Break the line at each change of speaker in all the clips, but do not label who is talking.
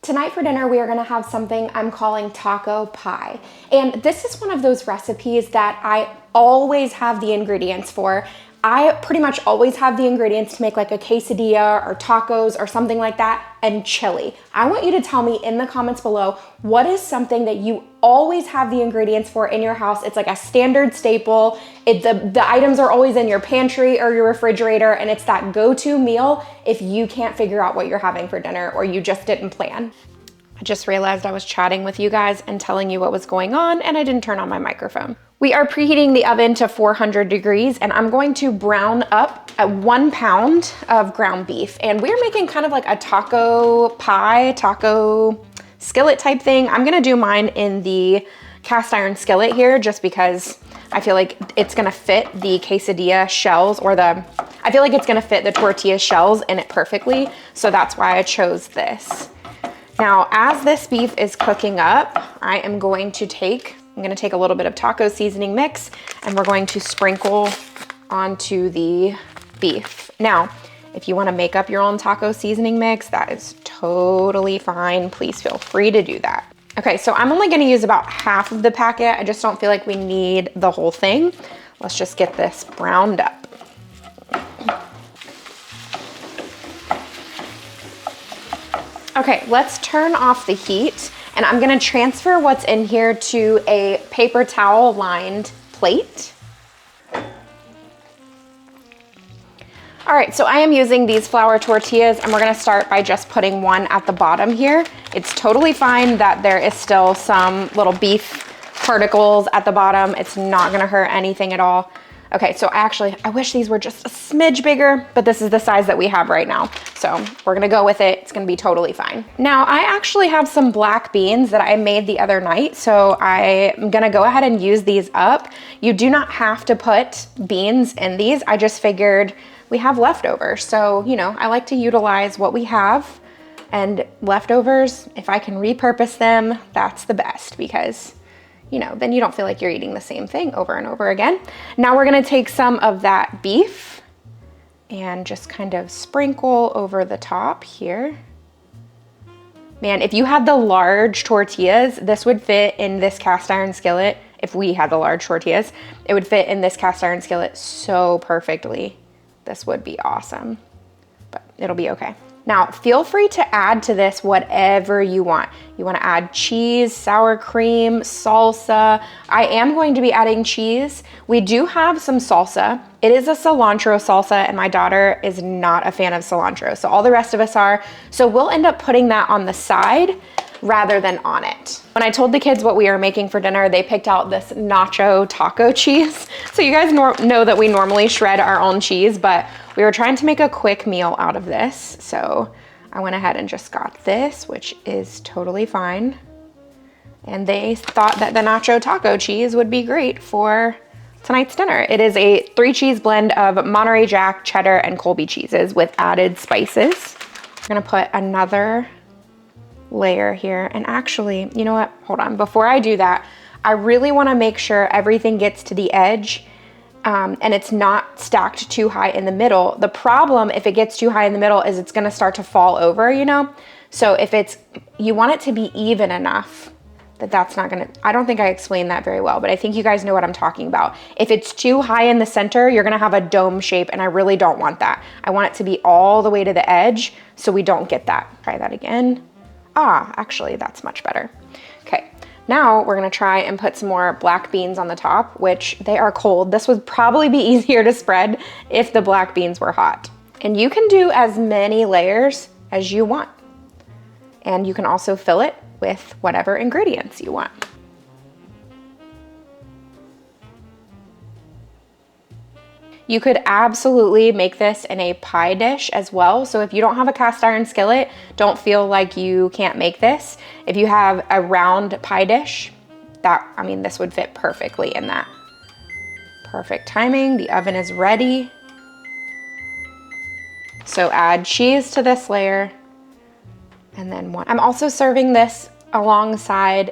Tonight for dinner, we are gonna have something I'm calling taco pie. And this is one of those recipes that I always have the ingredients for. I pretty much always have the ingredients to make like a quesadilla or tacos or something like that, and chili. I want you to tell me in the comments below, what is something that you always have the ingredients for in your house? It's like a standard staple. The items are always in your pantry or your refrigerator, and it's that go-to meal if you can't figure out what you're having for dinner or you just didn't plan. I just realized I was chatting with you guys and telling you what was going on, and I didn't turn on my microphone. We are preheating the oven to 400 degrees, and I'm going to brown up at 1 pound of ground beef. And we're making kind of like a taco pie, taco skillet type thing. I'm gonna do mine in the cast iron skillet here just because I feel like it's gonna fit the quesadilla shells, or I feel like it's gonna fit the tortilla shells in it perfectly. So that's why I chose this. Now, as this beef is cooking up, I'm gonna take a little bit of taco seasoning mix, and we're going to sprinkle onto the beef. Now, if you wanna make up your own taco seasoning mix, that is totally fine. Please feel free to do that. Okay, so I'm only gonna use about half of the packet. I just don't feel like we need the whole thing. Let's just get this browned up. Okay, let's turn off the heat, and I'm gonna transfer what's in here to a paper towel lined plate. All right, so I am using these flour tortillas, and we're gonna start by just putting one at the bottom here. It's totally fine that there is still some little beef particles at the bottom. It's not gonna hurt anything at all. Okay, so I wish these were just a smidge bigger, but this is the size that we have right now. So we're gonna go with it. It's gonna be totally fine. Now, I actually have some black beans that I made the other night, so I'm gonna go ahead and use these up. You do not have to put beans in these. I just figured we have leftovers. So, you know, I like to utilize what we have, and leftovers, if I can repurpose them, that's the best, because you know, then you don't feel like you're eating the same thing over and over again. Now we're gonna take some of that beef and just kind of sprinkle over the top here. Man, if you had the large tortillas, this would fit in this cast iron skillet. If we had the large tortillas, it would fit in this cast iron skillet so perfectly. This would be awesome, but it'll be okay. Now, feel free to add to this whatever you want. You wanna add cheese, sour cream, salsa. I am going to be adding cheese. We do have some salsa. It is a cilantro salsa, and my daughter is not a fan of cilantro, so all the rest of us are. So we'll end up putting that on the side rather than on it. When I told the kids what we are making for dinner, they picked out this nacho taco cheese. So you guys know that we normally shred our own cheese, but we were trying to make a quick meal out of this. So I went ahead and just got this, which is totally fine. And they thought that the nacho taco cheese would be great for tonight's dinner. It is a 3-cheese blend of Monterey Jack, cheddar, and Colby cheeses with added spices. We're gonna put another layer here. And actually, you know what? Hold on. Before I do that, I really want to make sure everything gets to the edge and it's not stacked too high in the middle. The problem, if it gets too high in the middle, is it's going to start to fall over, you know? So you want it to be even enough that that's not going to, I don't think I explained that very well, but I think you guys know what I'm talking about. If it's too high in the center, you're going to have a dome shape, and I really don't want that. I want it to be all the way to the edge so we don't get that. Try that again. Actually, that's much better. Okay, now we're gonna try and put some more black beans on the top, which they are cold. This would probably be easier to spread if the black beans were hot. And you can do as many layers as you want. And you can also fill it with whatever ingredients you want. You could absolutely make this in a pie dish as well. So if you don't have a cast iron skillet, don't feel like you can't make this. If you have a round pie dish, this would fit perfectly in that. Perfect timing, the oven is ready. So add cheese to this layer, and then I'm also serving this alongside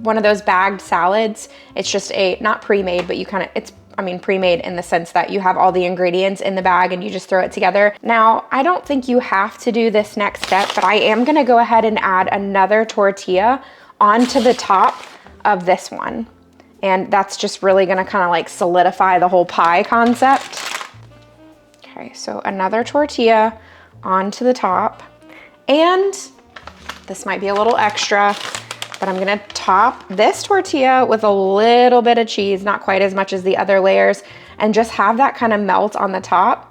one of those bagged salads. It's just not pre-made, but I mean pre-made in the sense that you have all the ingredients in the bag and you just throw it together. Now, I don't think you have to do this next step, but I am gonna go ahead and add another tortilla onto the top of this one. And that's just really gonna kind of like solidify the whole pie concept. Okay, so another tortilla onto the top. And this might be a little extra, but I'm gonna top this tortilla with a little bit of cheese, not quite as much as the other layers, and just have that kind of melt on the top.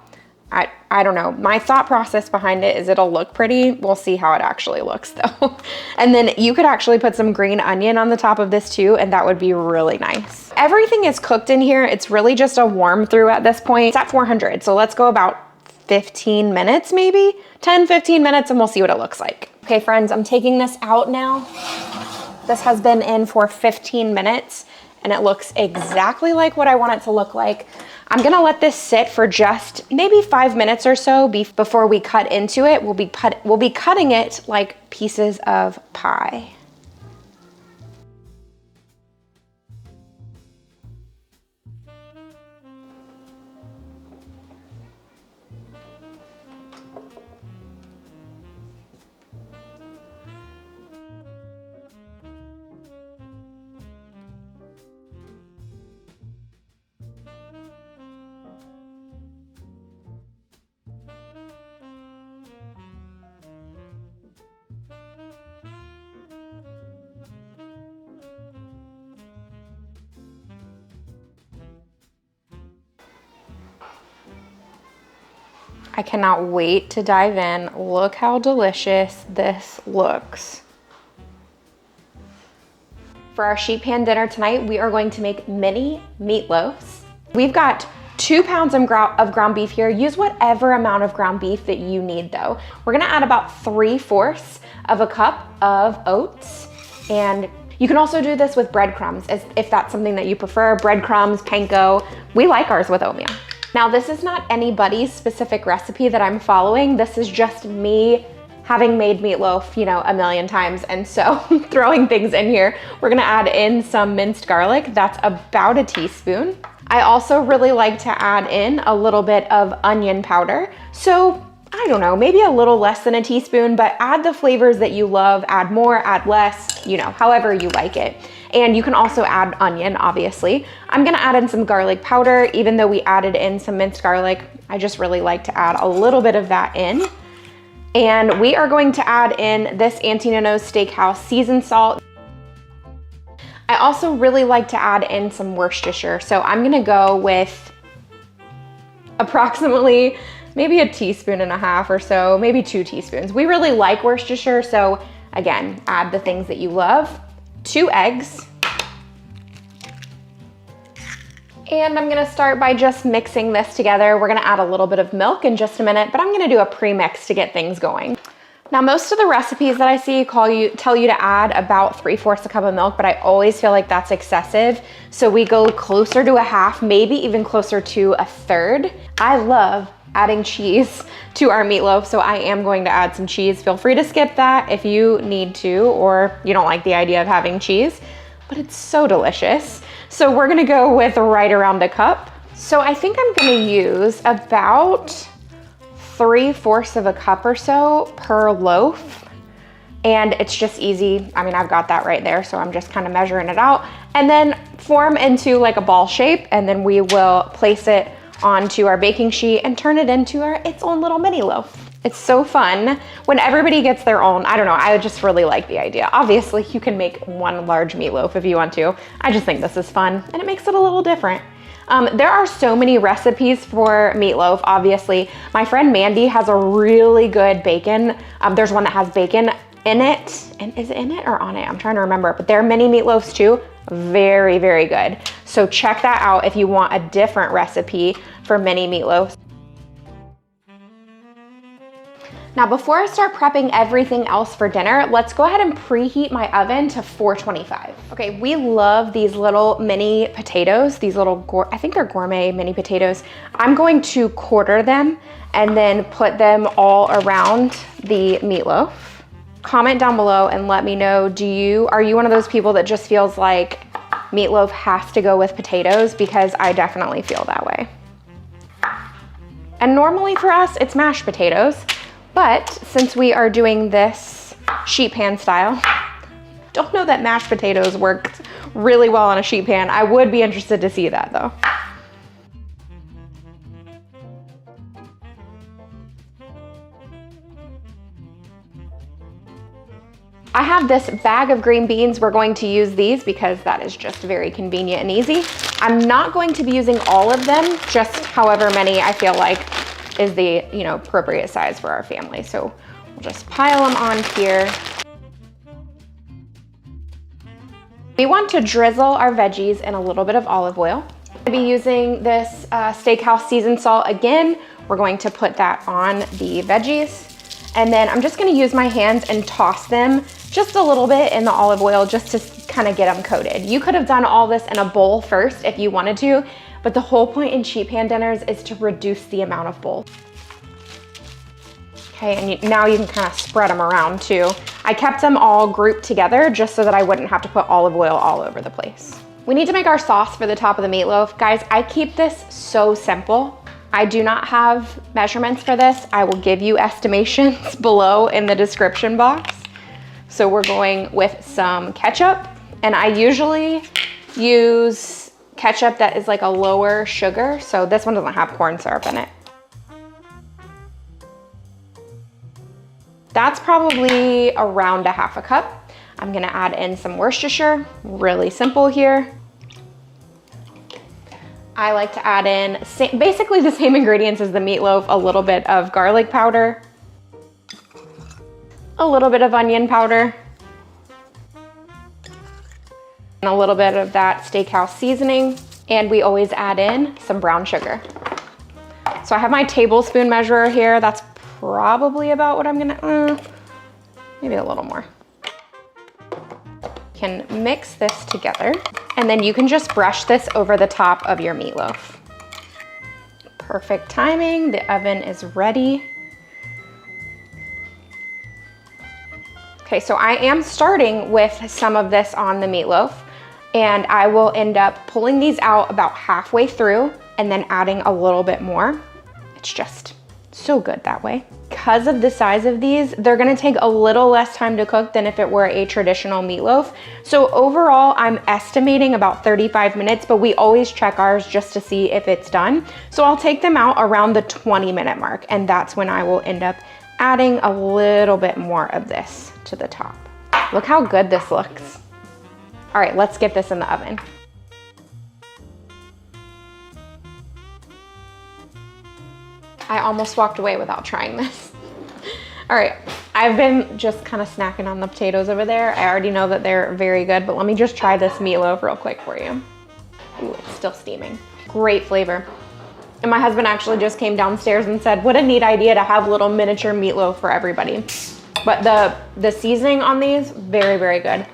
I don't know, my thought process behind it is it'll look pretty. We'll see how it actually looks though. And then you could actually put some green onion on the top of this too, and that would be really nice. Everything is cooked in here. It's really just a warm through at this point. It's at 400, so let's go about 15 minutes maybe, 10, 15 minutes, and we'll see what it looks like. Okay friends, I'm taking this out now. This has been in for 15 minutes and it looks exactly like what I want it to look like. I'm gonna let this sit for just maybe 5 minutes or so before we cut into it. We'll be cutting it like pieces of pie. I cannot wait to dive in. Look how delicious this looks. For our sheet pan dinner tonight, we are going to make mini meatloaves. We've got 2 pounds of ground beef here. Use whatever amount of ground beef that you need though. We're gonna add about 3/4 of a cup of oats, and you can also do this with breadcrumbs if that's something that you prefer. Breadcrumbs, panko, we like ours with oatmeal. Now this is not anybody's specific recipe that I'm following. This is just me having made meatloaf, you know, a million times. And so throwing things in here, we're gonna add in some minced garlic. That's about a teaspoon. I also really like to add in a little bit of onion powder. So I don't know, maybe a little less than a teaspoon, but add the flavors that you love, add more, add less, you know, however you like it. And you can also add onion, obviously. I'm gonna add in some garlic powder. Even though we added in some minced garlic, I just really like to add a little bit of that in. And we are going to add in this Auntie Nino's Steakhouse seasoned salt. I also really like to add in some Worcestershire. So I'm gonna go with approximately maybe 1.5 teaspoons or so, maybe 2 teaspoons. We really like Worcestershire, so again, add the things that you love. 2 eggs. And I'm gonna start by just mixing this together. We're gonna add a little bit of milk in just a minute, but I'm gonna do a pre-mix to get things going. Now, most of the recipes that I see tell you to add about 3/4 a cup of milk, but I always feel like that's excessive. So we go closer to a half, maybe even closer to a third. I love adding cheese to our meatloaf, so I am going to add some cheese. Feel free to skip that if you need to, or you don't like the idea of having cheese, but it's so delicious. So we're gonna go with right around a cup. So I think I'm gonna use about 3/4 of a cup or so per loaf. And it's just easy. I mean, I've got that right there, so I'm just kind of measuring it out. And then form into like a ball shape, and then we will place it onto our baking sheet and turn it into its own little mini loaf. It's so fun when everybody gets their own. I don't know, I just really like the idea. Obviously, you can make one large meatloaf if you want to. I just think this is fun and it makes it a little different. There are so many recipes for meatloaf, obviously. My friend Mandy has a really good bacon. There's one that has bacon in it. And is it in it or on it? I'm trying to remember, but there are mini meatloafs too. Very, very good. So check that out if you want a different recipe for mini meatloaves. Now, before I start prepping everything else for dinner, let's go ahead and preheat my oven to 425. Okay, we love these little mini potatoes, these little, I think they're gourmet mini potatoes. I'm going to quarter them and then put them all around the meatloaf. Comment down below and let me know, are you one of those people that just feels like meatloaf has to go with potatoes because I definitely feel that way. And normally for us, it's mashed potatoes, but since we are doing this sheet pan style, don't know that mashed potatoes worked really well on a sheet pan. I would be interested to see that though. I have this bag of green beans. We're going to use these because that is just very convenient and easy. I'm not going to be using all of them, just however many I feel like is the, appropriate size for our family. So we'll just pile them on here. We want to drizzle our veggies in a little bit of olive oil. I'll be using this steakhouse seasoned salt again. We're going to put that on the veggies. And then I'm just gonna use my hands and toss them just a little bit in the olive oil just to kind of get them coated. You could have done all this in a bowl first if you wanted to, but the whole point in sheet pan dinners is to reduce the amount of bowls. Okay, and now you can kind of spread them around too. I kept them all grouped together just so that I wouldn't have to put olive oil all over the place. We need to make our sauce for the top of the meatloaf. Guys, I keep this so simple. I do not have measurements for this. I will give you estimations below in the description box. So we're going with some ketchup, and I usually use ketchup that is like a lower sugar. So this one doesn't have corn syrup in it. That's probably around a half a cup. I'm gonna add in some Worcestershire, really simple here. I like to add in basically the same ingredients as the meatloaf, a little bit of garlic powder, a little bit of onion powder, and a little bit of that steakhouse seasoning. And we always add in some brown sugar. So I have my tablespoon measurer here. That's probably about what I'm gonna, maybe a little more. Can mix this together, and then you can just brush this over the top of your meatloaf. Perfect timing, the oven is ready. Okay, so I am starting with some of this on the meatloaf, and I will end up pulling these out about halfway through and then adding a little bit more. It's just so good that way. Because of the size of these, they're gonna take a little less time to cook than if it were a traditional meatloaf. So overall, I'm estimating about 35 minutes, but we always check ours just to see if it's done. So I'll take them out around the 20-minute mark, and that's when I will end up adding a little bit more of this to the top. Look how good this looks. All right, let's get this in the oven. I almost walked away without trying this. All right, I've been just kind of snacking on the potatoes over there. I already know that they're very good, but let me just try this meatloaf real quick for you. Ooh, it's still steaming. Great flavor. And my husband actually just came downstairs and said, what a neat idea to have little miniature meatloaf for everybody. But the seasoning on these, very, very good.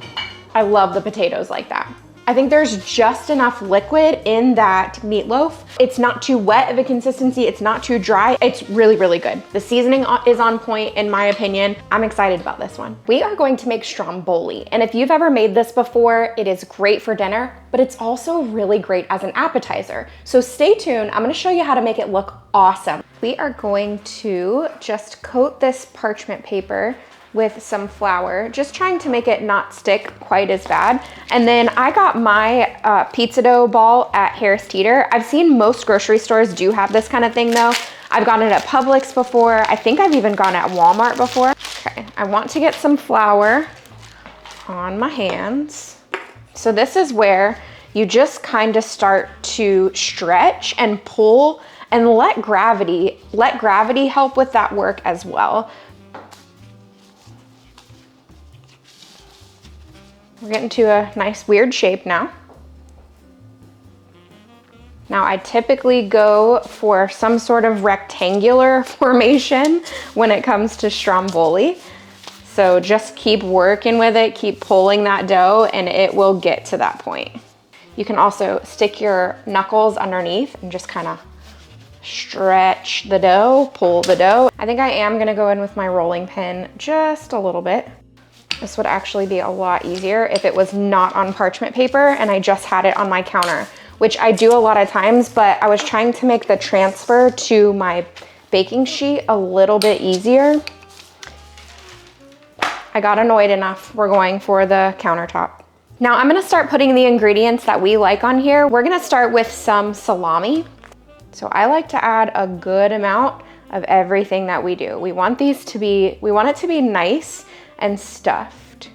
I love the potatoes like that. I think there's just enough liquid in that meatloaf. It's not too wet of a consistency. It's not too dry. It's really, really good. The seasoning is on point in my opinion. I'm excited about this one. We are going to make stromboli. And if you've ever made this before, it is great for dinner, but it's also really great as an appetizer. So stay tuned. I'm gonna show you how to make it look awesome. We are going to just coat this parchment paper with some flour, just trying to make it not stick quite as bad. And then I got my pizza dough ball at Harris Teeter. I've seen most grocery stores do have this kind of thing though. I've gotten it at Publix before. I think I've even gone at Walmart before. Okay, I want to get some flour on my hands. So this is where you just kind of start to stretch and pull and let gravity help with that work as well. We're getting to a nice weird shape now. Now I typically go for some sort of rectangular formation when it comes to stromboli. So just keep working with it, keep pulling that dough, and it will get to that point. You can also stick your knuckles underneath and just kind of stretch the dough, pull the dough. I think I am gonna go in with my rolling pin just a little bit. This would actually be a lot easier if it was not on parchment paper and I just had it on my counter, which I do a lot of times, but I was trying to make the transfer to my baking sheet a little bit easier. I got annoyed enough. We're going for the countertop. Now I'm gonna start putting the ingredients that we like on here. We're gonna start with some salami. So I like to add a good amount of everything that we do. We want it to be nice and stuffed.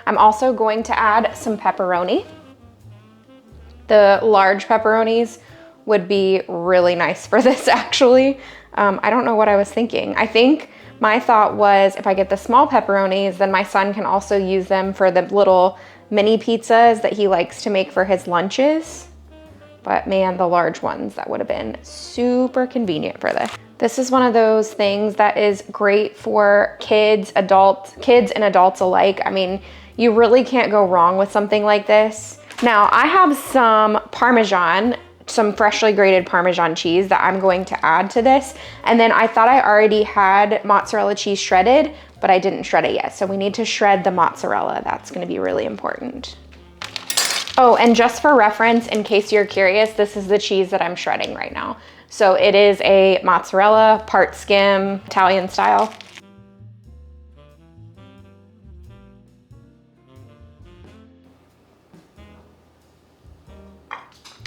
I'm also going to add some pepperoni. The large pepperonis would be really nice for this actually. I don't know what I was thinking. I think my thought was if I get the small pepperonis, then my son can also use them for the little mini pizzas that he likes to make for his lunches. But man, the large ones, that would have been super convenient for this. This is one of those things that is great for kids and adults alike. I mean, you really can't go wrong with something like this. Now, I have some Parmesan, some freshly grated Parmesan cheese that I'm going to add to this. And then I thought I already had mozzarella cheese shredded, but I didn't shred it yet. So we need to shred the mozzarella. That's gonna be really important. Oh, and just for reference, in case you're curious, this is the cheese that I'm shredding right now. So it is a mozzarella, part skim, Italian style.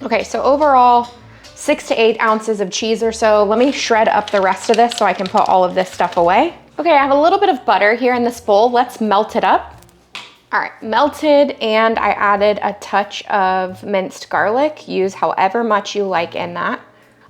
Okay, so overall, 6 to 8 ounces of cheese or so. Let me shred up the rest of this so I can put all of this stuff away. Okay, I have a little bit of butter here in this bowl. Let's melt it up. All right, melted, and I added a touch of minced garlic. Use however much you like in that.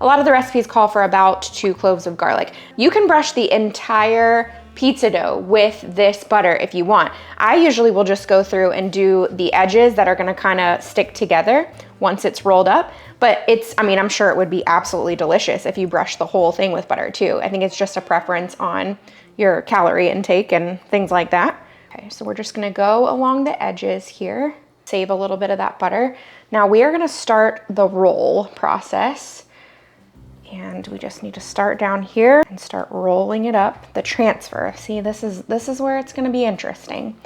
A lot of the recipes call for about 2 cloves of garlic. You can brush the entire pizza dough with this butter if you want. I usually will just go through and do the edges that are gonna kind of stick together once it's rolled up. But I'm sure it would be absolutely delicious if you brush the whole thing with butter too. I think it's just a preference on your calorie intake and things like that. Okay, so we're just gonna go along the edges here, save a little bit of that butter. Now we are gonna start the roll process. And we just need to start down here and start rolling it up, the transfer. See, this is where it's gonna be interesting.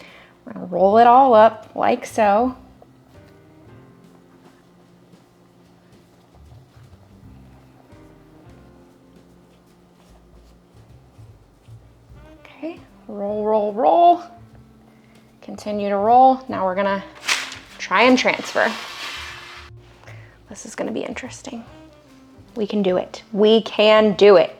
We're gonna roll it all up like so. Okay, roll, roll, roll. Continue to roll. Now we're gonna try and transfer. This is gonna be interesting. We can do it. We can do it.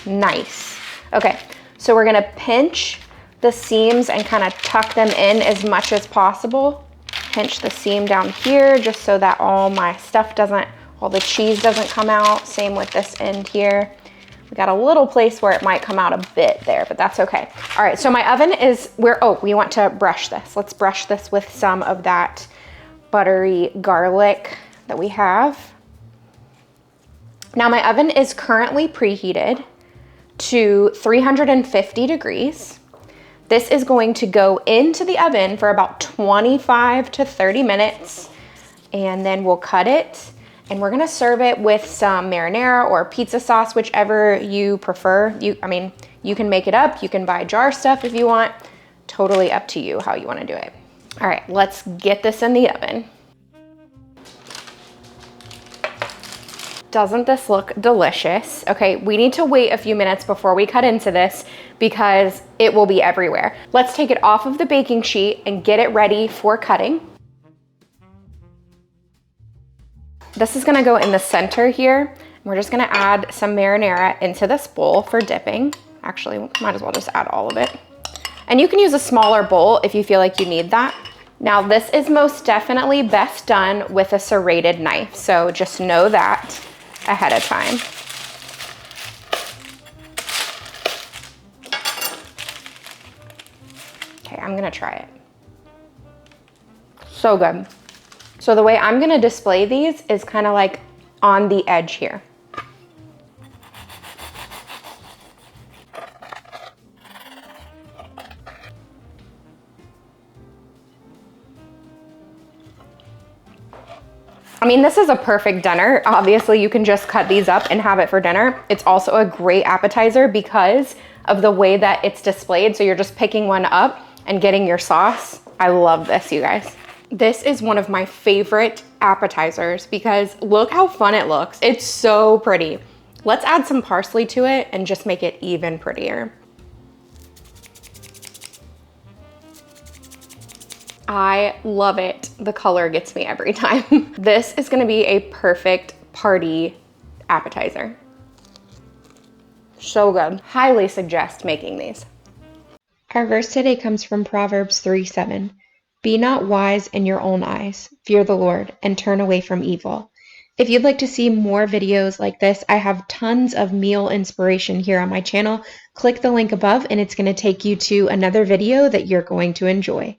Nice. Okay, so we're gonna pinch the seams and kind of tuck them in as much as possible. Pinch the seam down here just so that all the cheese doesn't come out. Same with this end here. We got a little place where it might come out a bit there, but that's okay. All right, so my oven is we want to brush this. Let's brush this with some of that buttery garlic that we have. Now my oven is currently preheated to 350 degrees. This is going to go into the oven for about 25 to 30 minutes, and then we'll cut it, and we're gonna serve it with some marinara or pizza sauce, whichever you prefer. You can make it up, you can buy jar stuff if you want. Totally up to you how you wanna do it. All right, let's get this in the oven. Doesn't this look delicious? Okay, we need to wait a few minutes before we cut into this because it will be everywhere. Let's take it off of the baking sheet and get it ready for cutting. This is gonna go in the center here. We're just gonna add some marinara into this bowl for dipping. Actually, might as well just add all of it. And you can use a smaller bowl if you feel like you need that. Now this is most definitely best done with a serrated knife, so just know that ahead of time. Okay, I'm gonna try it. So good. So the way I'm gonna display these is kind of like on the edge here. I mean, this is a perfect dinner. Obviously, you can just cut these up and have it for dinner. It's also a great appetizer because of the way that it's displayed. So you're just picking one up and getting your sauce. I love this, you guys. This is one of my favorite appetizers because look how fun it looks. It's so pretty. Let's add some parsley to it and just make it even prettier. I love it. The color gets me every time. This is gonna be a perfect party appetizer. So good. Highly suggest making these. Our verse today comes from Proverbs 3:7. Be not wise in your own eyes. Fear the Lord and turn away from evil. If you'd like to see more videos like this, I have tons of meal inspiration here on my channel. Click the link above and it's going to take you to another video that you're going to enjoy.